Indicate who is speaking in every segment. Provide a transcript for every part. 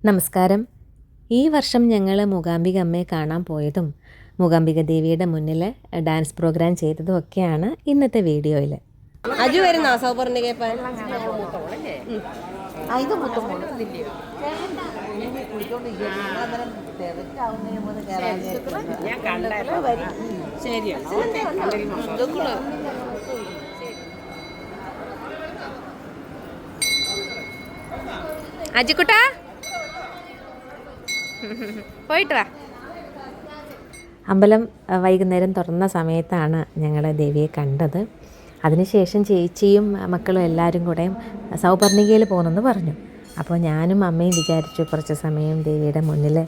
Speaker 1: നമസ്കാരം. ഈ വർഷം ഞങ്ങൾ മൂകാംബിക അമ്മയെ കാണാൻ പോയതും മൂകാംബിക ദേവിയുടെ മുന്നിൽ ഡാൻസ് പ്രോഗ്രാം ചെയ്തതും ഒക്കെയാണ് ഇന്നത്തെ വീഡിയോയിൽ.
Speaker 2: അജു വരുന്നോ സൗപർണിക അജിക്കുട്ടാ പോയിട്ട് വാ.
Speaker 1: അമ്പലം വൈകുന്നേരം തുറന്ന സമയത്താണ് ഞങ്ങൾ ദേവിയെ കണ്ടത്. അതിനുശേഷം ചേച്ചിയും മക്കളും എല്ലാവരും കൂടെ സൗപർണികയിൽ പോകുന്നെന്ന് പറഞ്ഞു. അപ്പോൾ ഞാനും അമ്മയും വിചാരിച്ചു കുറച്ച് സമയം ദേവിയുടെ മുന്നിൽ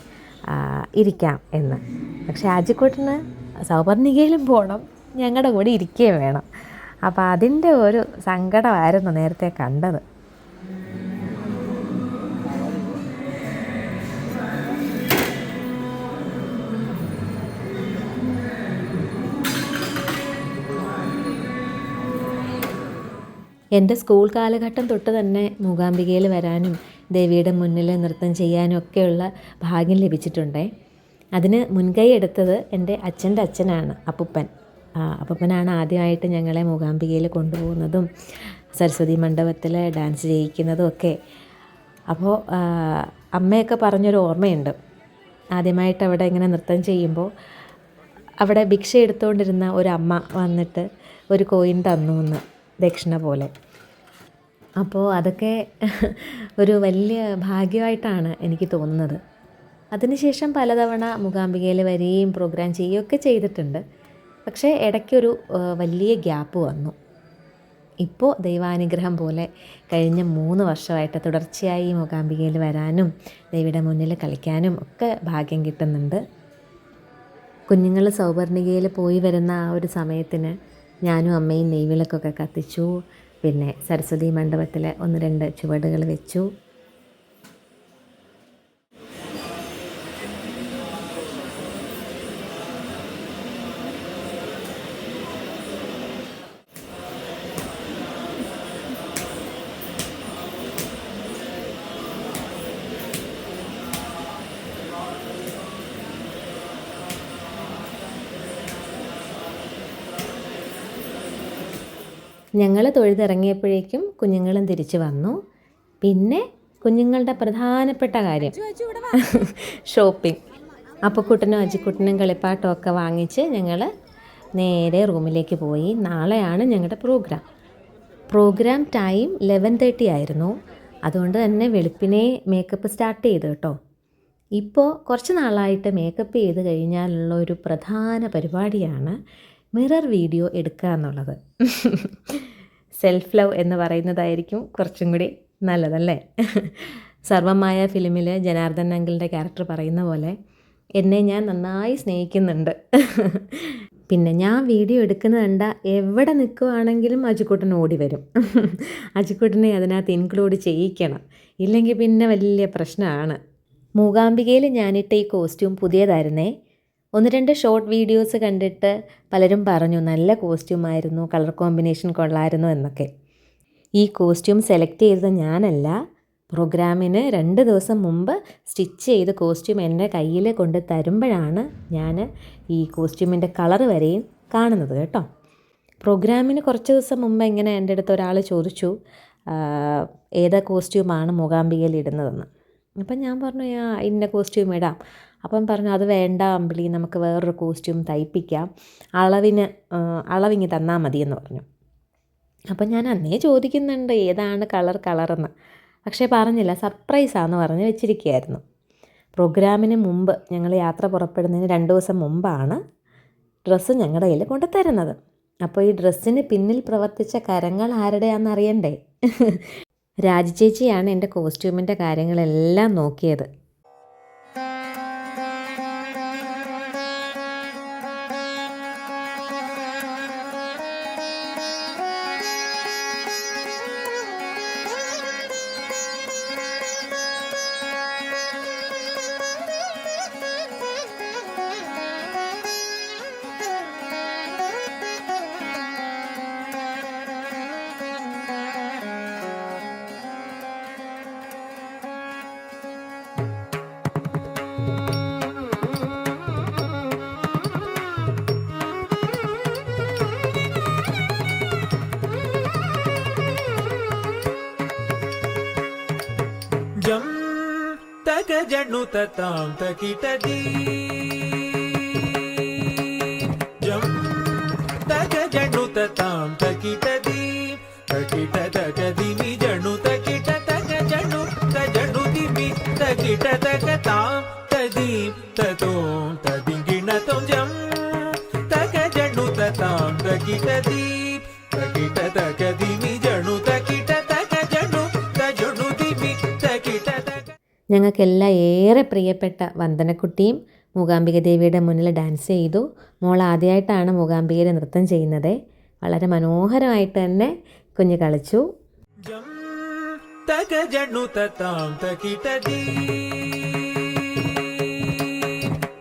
Speaker 1: ഇരിക്കാം എന്ന്. പക്ഷേ അജിക്കുട്ടന് സൗപർണികയിലും പോകണം, ഞങ്ങളുടെ കൂടെ ഇരിക്കുകയും വേണം. അപ്പോൾ അതിൻ്റെ ഒരു സങ്കടമായിരുന്നു നേരത്തെ കണ്ടത്. എൻ്റെ സ്കൂൾ കാലഘട്ടം തൊട്ട് തന്നെ മൂകാംബികയിൽ വരാനും ദേവിയുടെ മുന്നിൽ നൃത്തം ചെയ്യാനും ഒക്കെയുള്ള ഭാഗ്യം ലഭിച്ചിട്ടുണ്ടേ. അതിന് മുൻകൈ എടുത്തത് എൻ്റെ അച്ഛൻ്റെ അച്ഛനാണ്, അപ്പൂപ്പനാണ് ആദ്യമായിട്ട് ഞങ്ങളെ മൂകാംബികയിൽ കൊണ്ടുപോകുന്നതും സരസ്വതി മണ്ഡപത്തിൽ ഡാൻസ് ചെയ്യിക്കുന്നതും ഒക്കെ. അപ്പോൾ അമ്മയൊക്കെ പറഞ്ഞൊരു ഓർമ്മയുണ്ട്. ആദ്യമായിട്ട് അവിടെ ഇങ്ങനെ നൃത്തം ചെയ്യുമ്പോൾ അവിടെ ഭിക്ഷ എടുത്തുകൊണ്ടിരുന്ന ഒരമ്മ വന്നിട്ട് ഒരു കോയിൻ തന്നു എന്ന്, ദക്ഷിണ പോലെ. അപ്പോൾ അതൊക്കെ ഒരു വലിയ ഭാഗ്യമായിട്ടാണ് എനിക്ക് തോന്നുന്നത്. അതിനുശേഷം പലതവണ മൂകാംബികയിൽ വരികയും പ്രോഗ്രാം ചെയ്യുകയൊക്കെ ചെയ്തിട്ടുണ്ട്. പക്ഷേ ഇടയ്ക്കൊരു വലിയ ഗ്യാപ്പ് വന്നു. ഇപ്പോൾ ദൈവാനുഗ്രഹം പോലെ കഴിഞ്ഞ 3 വർഷമായിട്ട് തുടർച്ചയായി മൂകാംബികയിൽ വരാനും ദേവിയുടെ മുന്നിൽ കളിക്കാനും ഒക്കെ ഭാഗ്യം കിട്ടുന്നുണ്ട്. കുഞ്ഞുങ്ങൾ സൗപർണികയിൽ പോയി വരുന്ന ആ ഒരു സമയത്തിന് ഞാനും അമ്മയും നെയ്വിളക്കൊക്കെ കത്തിച്ചു. പിന്നെ സരസ്വതി മണ്ഡപത്തിൽ 1-2 ചുവടുകൾ വെച്ചു. ഞങ്ങൾ തൊഴുതിറങ്ങിയപ്പോഴേക്കും കുഞ്ഞുങ്ങളും തിരിച്ചു വന്നു. പിന്നെ കുഞ്ഞുങ്ങളുടെ പ്രധാനപ്പെട്ട കാര്യം ഷോപ്പിംഗ്. അപ്പക്കുട്ടനും അജിക്കുട്ടനും കളിപ്പാട്ടം ഒക്കെ വാങ്ങിച്ച് ഞങ്ങൾ നേരെ റൂമിലേക്ക് പോയി. നാളെയാണ് ഞങ്ങളുടെ പ്രോഗ്രാം ടൈം 11:30 ആയിരുന്നു. അതുകൊണ്ട് തന്നെ വെളുപ്പിനെ മേക്കപ്പ് സ്റ്റാർട്ട് ചെയ്തു കേട്ടോ. ഇപ്പോൾ കുറച്ച് നാളായിട്ട് മേക്കപ്പ് ചെയ്ത് കഴിഞ്ഞാലുള്ള ഒരു പ്രധാന പരിപാടിയാണ് മിറർ വീഡിയോ എടുക്കുക എന്നുള്ളത്. സെൽഫ് ലവ് എന്ന് പറയുന്നതായിരിക്കും കുറച്ചും കൂടി നല്ലതല്ലേ. സർവമായ ഫിലിമിൽ ജനാർദ്ദൻ അങ്കിളിൻ്റെ ക്യാരക്ടർ പറയുന്ന പോലെ എന്നെ ഞാൻ നന്നായി സ്നേഹിക്കുന്നുണ്ട്. പിന്നെ ഞാൻ വീഡിയോ എടുക്കുന്നത് കണ്ട എവിടെ നിൽക്കുകയാണെങ്കിലും അജിക്കുട്ടൻ ഓടി വരും. അജിക്കുട്ടനെ അതിനകത്ത് ഇൻക്ലൂഡ് ചെയ്യിക്കണം, ഇല്ലെങ്കിൽ പിന്നെ വലിയ പ്രശ്നമാണ്. മൂകാംബികയിൽ ഞാനിട്ട ഈ കോസ്റ്റ്യൂം പുതിയതായിരുന്നേ. 1-2 ഷോർട്ട് വീഡിയോസ് കണ്ടിട്ട് പലരും പറഞ്ഞു നല്ല കോസ്റ്റ്യൂമായിരുന്നു, കളർ കോമ്പിനേഷൻ കൊള്ളായിരുന്നു എന്നൊക്കെ. ഈ കോസ്റ്റ്യൂം സെലക്ട് ചെയ്തത് ഞാനല്ല. പ്രോഗ്രാമിന് 2 ദിവസം മുമ്പ് സ്റ്റിച്ച് ചെയ്ത് കോസ്റ്റ്യൂം എൻ്റെ കയ്യിൽ കൊണ്ട് തരുമ്പോഴാണ് ഞാൻ ഈ കോസ്റ്റ്യൂമിൻ്റെ കളർ വരെയും കാണുന്നത് കേട്ടോ. പ്രോഗ്രാമിന് കുറച്ച് ദിവസം മുമ്പ് ഇങ്ങനെ എൻ്റെ അടുത്ത് ഒരാൾ ചോദിച്ചു ഏതാ കോസ്റ്റ്യൂമാണ് മൂകാംബികയിൽ ഇടുന്നതെന്ന്. അപ്പം ഞാൻ പറഞ്ഞു ഇന്ന കോസ്റ്റ്യൂം ഇടാം. അപ്പം പറഞ്ഞു അത് വേണ്ട അമ്പിളി, നമുക്ക് വേറൊരു കോസ്റ്റ്യൂം തയ്പ്പിക്കാം, അളവിങ്ങ് തന്നാൽ മതിയെന്ന് പറഞ്ഞു. അപ്പം ഞാൻ അന്നേ ചോദിക്കുന്നുണ്ട് ഏതാണ് കളറെന്ന്. പക്ഷേ പറഞ്ഞില്ല, സർപ്രൈസാണെന്ന് പറഞ്ഞ് വെച്ചിരിക്കുകയായിരുന്നു. പ്രോഗ്രാമിന് മുമ്പ് ഞങ്ങൾ യാത്ര പുറപ്പെടുന്നതിന് 2 ദിവസം മുമ്പാണ് ഡ്രസ്സ് ഞങ്ങളുടെ കയ്യിൽ കൊണ്ട് തരുന്നത്. അപ്പോൾ ഈ ഡ്രസ്സിന് പിന്നിൽ പ്രവർത്തിച്ച കരങ്ങൾ ആരുടെയാണെന്ന് അറിയണ്ടേ. രാജിച്ചേച്ചിയാണ് എൻ്റെ കോസ്റ്റ്യൂമിൻ്റെ കാര്യങ്ങളെല്ലാം നോക്കിയത്.
Speaker 3: ತಗ ಜಣ್ಣು ತತಾಂ ತಕಿಟದಿ ಜಂ ತಗ ಜಣ್ಣು ತತಾಂ ತಕಿಟದಿ ತಕಿಟ ತಗದಿಮಿ ಜಣ್ಣು ತಕಿಟ ತಗ ಜಣ್ಣು ತಜಣ್ಣು ದಿಮಿ ತಕಿಟ ತಗತಾಂ ತದೀಂ ತತೋಂ ತದಿಂಗಿಣತೋಂ ಜಂ ತಗ ಜಣ್ಣು ತತಾಂ ತಕಿಟದಿ ತಕಿಟ ತಗದಿಮಿ ಜಣ್ಣು ತಕಿಟ ತಗ ಜಣ್ಣು ತಜಣ್ಣು ದಿಮಿ ತಕಿಟ ತಗ.
Speaker 1: ഞങ്ങൾക്കെല്ലാം ഏറെ പ്രിയപ്പെട്ട വന്ദനക്കുട്ടിയും മൂകാംബിക ദേവിയുടെ മുന്നിൽ ഡാൻസ് ചെയ്തു. മോൾ ആദ്യമായിട്ടാണ് മൂകാംബികയുടെ നൃത്തം ചെയ്യുന്നത്. വളരെ മനോഹരമായിട്ട് തന്നെ കുഞ്ഞ് കളിച്ചു.
Speaker 3: ಜಂ ತಗ ಜಣ್ಣು ತತಾಂ ತಕಿಟದಿ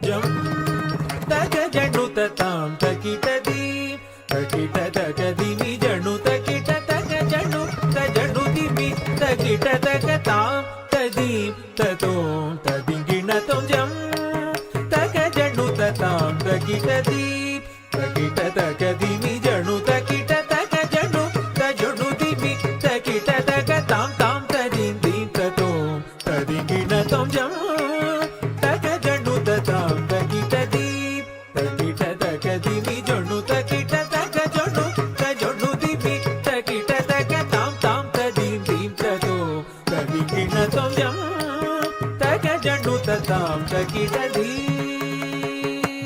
Speaker 3: ಜಂ ತಗ ಜಣ್ಣು ತತಾಂ ತಕಿಟದಿ ತಕಿಟ ತಗದಿಮಿ ಜಣ್ಣು ತಕಿಟ ತಗ ಜಣ್ಣು ತಜಣ್ಣು ದಿಮಿ ತಕಿಟ ತಗತಾಂ ತದೀಂ ತತೋಂ ತದಿಂಗಿಣತೋಂ ಜಂ ತಗ ಜಣ್ಣು ತತಾಂ ತಕಿಟದಿ ತಕಿಟ ತಗದಿಮಿ ಜಣ್ಣು ತಕಿಟ ತಗ ಜಣ್ಣು ತಜಣ್ಣು ದಿಮಿ ತಕಿಟ ತಗತಾಂ ತಾಂ ತದೀಂ ದೀಂ ತತೋಂ ತದಿಂಗಿಣತೋಂ ಜಂ ತಗ ಜಣ್ಣು ತತಾಂ ತಕಿಟದಿ ತಕಿಟ ತಗದಿಮಿ ಜಣ್ಣು ತಕಿಟ ತಗ ಜಣ್ಣು ತಜಣ್ಣು ದಿಮಿ ತಕಿಟ ತಗತಾಂ ತಾಂ ತದೀಂ ದೀಂ ತತೋಂ ತದಿಂಗಿಣತೋಂ ಜಂ ತಗ ಜಣ್ಣು ತತಾಂ ತಕಿಟದಿ.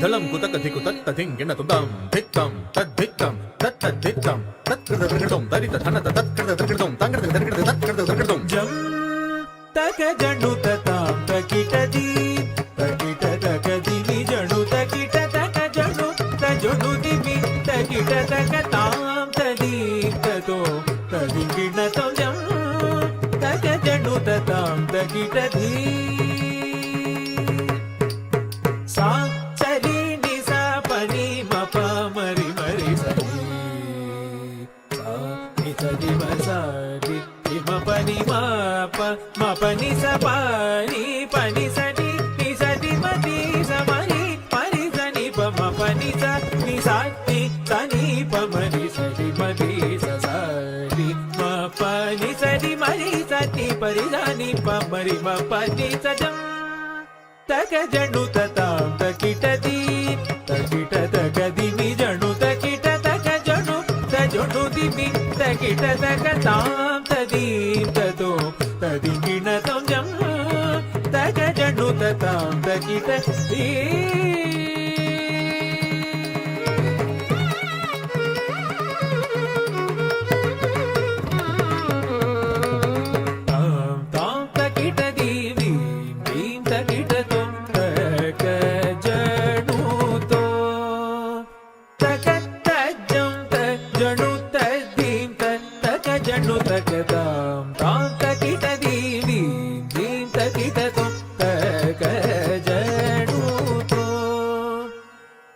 Speaker 4: ಧಳಂ ಕುತಕ ಧಿಕು ತತ್ತ ಧಿಂಗಿಣ ತುದಾಂ ಧಿತ್ತಂ ತದ್ಧಿತ್ತಂ ತತ್ತದ್ಧಿತ್ತಂ ತತ್ಕೃತಂ ತರಿತ ಧನತ ತತ್ಕೃತಂ ತಂಗೃತ ತತ್ಕೃತಂ
Speaker 3: ಜಂ ತಗ ಜಣ್ಣು ತತಾಂ ತಕಿಟದಿ ತಕಿಟ ತಗದಿಮಿ ಜಣ್ಣು ತಕಿಟ ತಗ ಜಣ್ಣು ತಜಣ್ಣು ದಿಮಿ ತಕಿಟ ತಗತಾಂ ತದೀಂ ತತೋಂ ತದಿಂಗಿಣತೋಂ ಜಂ ತಗ ಜಣ್ಣು ತತಾಂ ತಕಿಟದಿ. ಸಾ ಸರಿ ನಿ ಸ ಪನಿ ಮ ಪ ಮರಿ ಮರಿ ಸರಿ ಸಾ ನಿ ಸ ದಿ ಮ ಸ ರಿ ರಿ ಮ ಪ ನಿ ಮ ಪ ನಿ ಸ ಪ ನಿ ಸ ಡಿ ನಿ ಸ ದಿ ಮ ದಿ ಸ ಮ ರಿ ಸ ನಿ ಪ ಮ ಪ ನಿ ಸ ನಿ ಪ ಮ ರಿ ಸ ಡಿ ಮ ದಿ ಸ ಸ ರಿ ಮ ಪ ನಿ ಸ ಡಿ ಮ ರಿ ಸ ನಿ ಪ ರಿ ಸ ನಿ ಪ ಮ ರಿ ಮ ಪ ನಿ ಸ ಜಂ ತಗ ಜಣ್ಣು ತತಾಂ ತಕಿಟದಿ ತಕಿಟ ತಗದಿಮಿ ಜಣ್ಣು ತಕಿಟ ತಗ ಜಣ್ಣು ತಜಣ್ಣು ದಿಮಿ ತಕಿಟ ತಗತಾಂ ತದೀಂ ತತೋಂ ತದಿಂಗಿಣತೋಂ ಜಂ ತಗ ಜಣ್ಣು ತತಾಂ ತಕಿಟದಿ. ತಾಂ ತಾಂ ತಕಿಟದಿ ದೀಂ ದೀಂ ತಕಿಟತೋಂ ತಗ ಜಣ್ಣು ತೋ ತಗ ತಜ್ಜಂ ತಜಣ್ಣು ತದೀಂ ತಗ ಜಣ್ಣು ತಗತಾಂ ತಾಂ ತಕಿಟದಿ ದೀಂ ದೀಂ ತಕಿಟತೋಂ ತಗ ಜಣ್ಣು ತೋ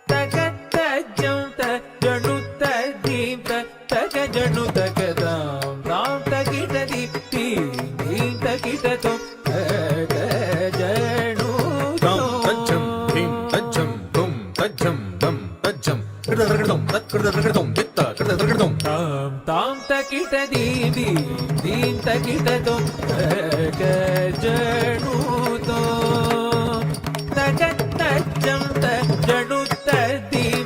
Speaker 3: ತಗ ತಜ್ಜಂ ತಜಣ್ಣು ತದೀಂ ತಗ ಜಣ್ಣು ತಗತಾಂ ತಾಂ ತಕಿಟದಿ ದೀಂ ದೀಂ ತಕಿಟತೋಂ ತಗ ಜಣ್ಣು ತೋ.
Speaker 4: ತಜ್ಜಂ ಧಿಂ ತಜ್ಜಂ ತುಂ ತಜ್ಜಂ ದಂ ತಜ್ಜಂ ಕೃತಂ ತತ್ಕೃತಂ ದಿತ್ತ ಕೃತಂ
Speaker 3: ತಾಂ ತಾಂ ತಕಿಟದಿ ದೀಂ ದೀಂ ತಕಿಟತೋಂ ತಗ ಜಣ್ಣು ತೋ ತಗ ತಜ್ಜಂ ತಜಣ್ಣು ತದೀಂ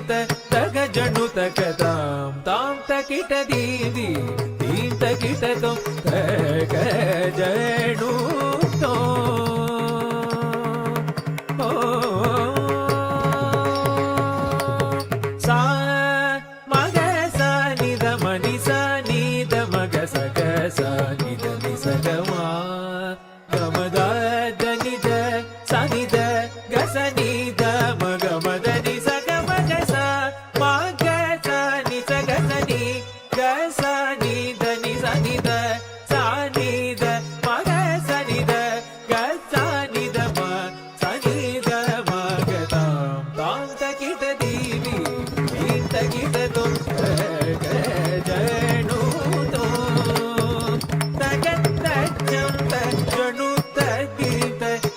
Speaker 3: ತಗ ಜಣ್ಣು ತಗತಾಂ ತಾಂ ತಕಿಟದಿ ದೀಂ ದೀಂ ತಕಿಟತೋಂ ತಗ ಜಣ್ಣು ತೋ. ಸಾ ಮಗ ಸ ನಿದ ಮನಿ ಸ ನಿದ ಮಗ ಸ ಗ ಸ ನಿದ ನಿ ಸ ಗ ಮ ಗಮದ ದ ನಿದ ಸ ನಿದ ಗ ಸ ನಿದ ಮಗ ಮದ ನಿ ಸ ಗ ಮಗ ಸ ಮ ಗ ಸ ನಿ ಸ ಗ ಸ ನಿ ಗ ಸ ನಿದ ನಿ ಸ ನಿದ ಸ ನಿದ ಮಗ ಸ ನಿದ ಗ ಸ ನಿದ ಮ ಸ ನಿದ ಮಗ ತಾಂ ತಾಂ ತಕಿಟದಿ ದೀಂ ತಕಿಟತೋಂ ತಗ ಜಣ್ಣು ತೋ ತಗ ತಜ್ಜಂ ತಜಣ್ಣು ತದೀಂ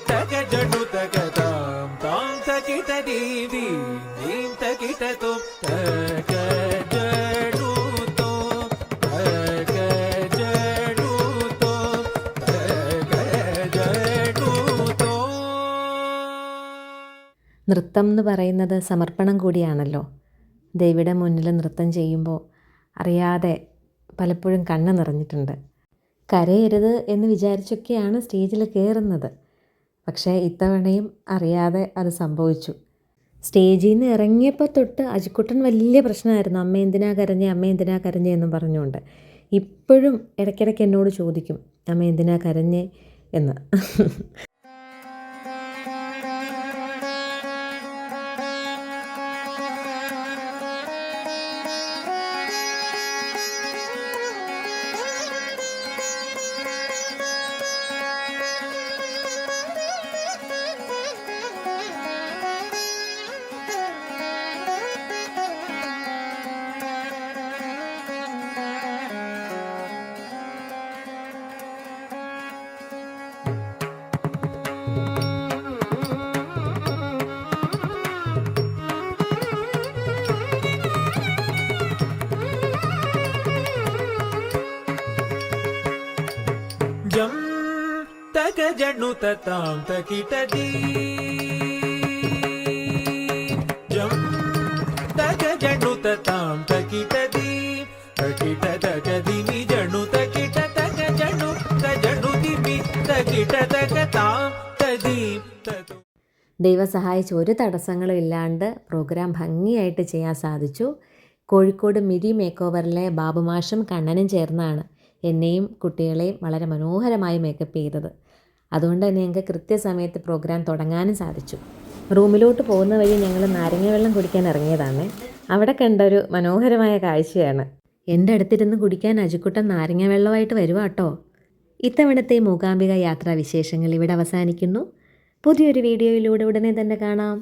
Speaker 3: ತಗ ಜಣ್ಣು ತಗತಾಂ ತಾಂ ತಕಿಟದಿ ದೀಂ ದೀಂ ತಕಿಟತೋಂ ತಗ ಜಣ್ಣು ತೋ ತಗ ಜಣ್ಣು ತೋ ತಗ ಜಣ್ಣು
Speaker 1: നൃത്തം എന്ന് പറയുന്നത് സമർപ്പണം കൂടിയാണല്ലോ. ദേവിയുടെ മുന്നിൽ നൃത്തം ചെയ്യുമ്പോൾ അറിയാതെ പലപ്പോഴും കണ്ണ് നിറഞ്ഞിട്ടുണ്ട്. കരയരുത് എന്ന് വിചാരിച്ചൊക്കെയാണ് സ്റ്റേജിൽ കയറുന്നത്. പക്ഷേ ഇത്തവണയും അറിയാതെ അത് സംഭവിച്ചു. സ്റ്റേജിൽ നിന്ന് ഇറങ്ങിയപ്പോൾ തൊട്ട് അജിക്കുട്ടൻ വലിയ പ്രശ്നമായിരുന്നു. അമ്മ എന്തിനാ കരഞ്ഞേ എന്നും പറഞ്ഞുകൊണ്ട്. ഇപ്പോഴും ഇടയ്ക്കിടയ്ക്ക് എന്നോട് ചോദിക്കും അമ്മ എന്തിനാ കരഞ്ഞേ എന്ന്.
Speaker 3: जं तक जनु ततां तकिटदी जं तक जनु ततां तकिटदी तकिट तकदिमि जनु तकिट तक जनु तजनु दिमि तकिट तकतां तदीं ततु.
Speaker 1: ദൈവം സഹായിച്ച് ഒരു തടസ്സങ്ങളും ഇല്ലാണ്ട് പ്രോഗ്രാം ഭംഗിയായിട്ട് ചെയ്യാൻ സാധിച്ചു. കോഴിക്കോട് മിരി മേക്ക് ഓവറിലെ ബാബുമാഷും കണ്ണനും ചേർന്നാണ് എന്നെയും കുട്ടികളെയും വളരെ മനോഹരമായി മേക്കപ്പ് ചെയ്തത്. അതുകൊണ്ട് തന്നെ ഞങ്ങൾക്ക് കൃത്യസമയത്ത് പ്രോഗ്രാം തുടങ്ങാനും സാധിച്ചു. റൂമിലോട്ട് പോകുന്ന വഴി ഞങ്ങൾ നാരങ്ങ വെള്ളം കുടിക്കാൻ ഇറങ്ങിയതാണ്. അവിടെ കണ്ടൊരു മനോഹരമായ കാഴ്ചയാണ്. എൻ്റെ അടുത്തിരുന്ന് കുടിക്കാൻ അജിക്കുട്ടൻ നാരങ്ങ വെള്ളമായിട്ട് വരുക കേട്ടോ. ഇത്തവണത്തെ മൂകാംബിക യാത്രാ വിശേഷങ്ങൾ ഇവിടെ അവസാനിക്കുന്നു. പുതിയൊരു വീഡിയോയിലൂടെ ഉടനെ തന്നെ കാണാം.